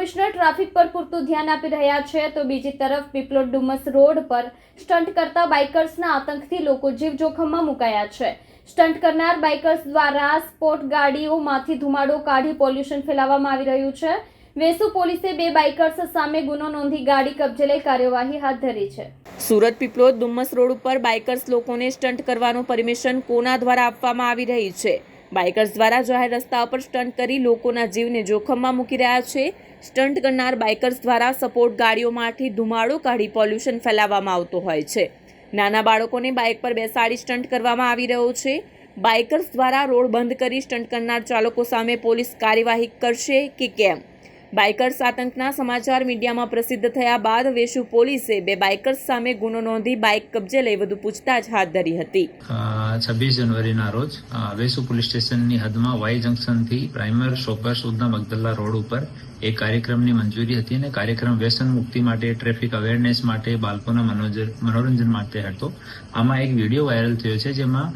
Commissioner traffic પર પૂરતું ધ્યાન આપી રહ્યા છે તો બીજી તરફ પીપલોદ ડુમસ રોડ પર સ્ટન્ટ કરતા બાઇકર્સના આતંકથી લોકો જીવ જોખમમાં મુકાયા છે। સ્ટન્ટ કરનાર બાઇકર્સ દ્વારા સ્પોર્ટ ગાડીઓમાંથી ધુમાડો કાઢી પોલ્યુશન ફેલાવવામાં આવી રહ્યું છે। વેસુ પોલીસે 2 બાઇકર્સ સામે ગુનો નોંધી ગાડી કબજે લઈ કાર્યવાહી હાથ ધરી છે। સુરત પીપલોદ ડુમસ રોડ ઉપર બાઇકર્સ લોકોને સ્ટન્ટ કરવાનું પરમિશન કોના દ્વારા આપવામાં આવી રહી છે? બાઇકર્સ દ્વારા જાહેર રસ્તા પર સ્ટન્ટ કરી લોકોના જીવને જોખમમાં મૂકી રહ્યા છે। સ્ટન્ટ કરનાર બાઇકર્સ દ્વારા સપોર્ટ ગાડીઓમાંથી ધુમાડો કાઢી પોલ્યુશન ફેલાવવામાં આવતો હોય છે। નાના બાળકોને બાઇક પર બેસાડી સ્ટન્ટ કરવામાં આવી રહ્યો છે। બાઇકર્સ દ્વારા રોડ બંધ કરી સ્ટન્ટ કરનાર ચાલકો સામે પોલીસ કાર્યવાહી કરશે કે કેમ? બાઇકર્સ આતંકના સમાચાર મીડિયામાં પ્રસિદ્ધ થયા બાદ વેસુ પોલીસે 2 બાઇકર્સ સામે ગુનો નોંધી બાઇક કબજે લઈ વધુ પૂછતાછ હાથ ધરી હતી। 26 જાન્યુઆરીના રોજ વેસુ પોલીસ સ્ટેશનની હદમાં વાય જંકશનથી પ્રાઇમર શોપર સુધના મગદલ્લા રોડ ઉપર એક કાર્યક્રમની મંજૂરી હતી અને કાર્યક્રમ વ્યસન મુક્તિ માટે, ટ્રાફિક અવેરનેસ માટે, બાળકોના મનોરંજન માટે હતો। આમાં એક વિડીયો વાયરલ થયો છે જેમાં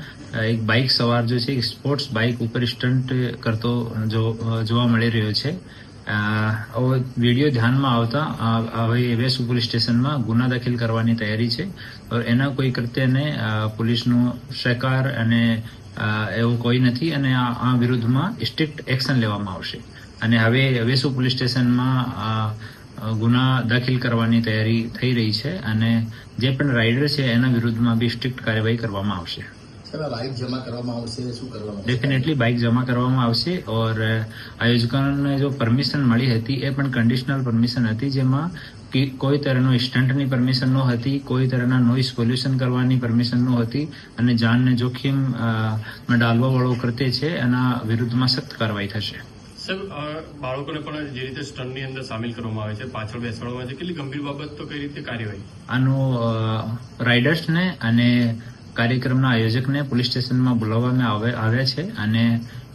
એક બાઇક સવાર જો છે એક સ્પોર્ટ્સ બાઇક ઉપર સ્ટન્ટ કરતો જોવા મળી રહ્યો છે। વિડીયો ધ્યાનમાં આવતા હવે વેસુ પોલીસ સ્ટેશનમાં ગુના દાખલ કરવાની તૈયારી છે। એના કોઈ કૃત્યને પોલીસનો સહકાર અને એવું કોઈ નથી અને આ વિરુદ્ધમાં સ્ટ્રિક્ટ એક્શન લેવામાં આવશે અને હવે વેસુ પોલીસ સ્ટેશનમાં ગુના દાખલ કરવાની તૈયારી થઈ રહી છે અને જે પણ રાઇડર છે એના વિરુદ્ધમાં બી સ્ટ્રિક્ટ કાર્યવાહી કરવામાં આવશે। बाइक जमा करवामां आवशे શું કરવામાં આવશે? डेफिनेटली बाइक जमा કરવામાં આવશે और આયોજકોને જો પરમિશન મળી હતી એ પણ કન્ડિશનલ પરમિશન હતી જેમાં કોઈ તરહનો સ્ટન્ટની પરમિશન ન હતી, કોઈ તરહના નોઇઝ પોલ્યુશન કરવાની પરમિશન ન હતી અને જાનને જોખમમાં ડાલવા વાળો કૃત્ય છે એના વિરુદ્ધમાં સખ્ત કાર્યવાહી થશે। સર, બાળકોને પણ જે રીતે સ્ટન્ટની અંદર સામેલ કરવામાં આવે છે, પાછળ બેસાડવામાં આવે છે, કેટલી ગંભીર બાબત, તો કઈ રીતે કાર્યવાહી? આનો રાઇડર્સને અને કાર્યક્રમના આયોજકને પોલીસ સ્ટેશનમાં બોલાવવામાં આવ્યા છે અને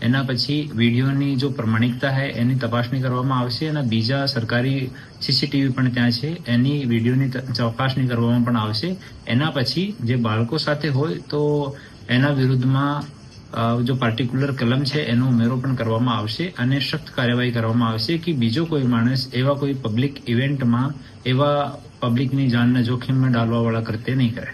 એના પછી વિડીયોની જો પ્રમાણિકતા છે એની તપાસણી કરવામાં આવશે અને બીજા સરકારી સીસીટીવી પણ ત્યાં છે એની વિડીયોની ચકાસણી કરવામાં પણ આવશે। એના પછી જે બાળકો સાથે હોય તો એના વિરુદ્ધમાં જો પાર્ટિક્યુલર કલમ છે એનો ઉમેરો પણ કરવામાં આવશે અને સખ્ત કાર્યવાહી કરવામાં આવશે કે બીજો કોઈ માણસ એવા કોઈ પબ્લિક ઇવેન્ટમાં એવા પબ્લિકની જાનને જોખમમાં ડાલવા વાળા કૃત્ય નહીં કરે।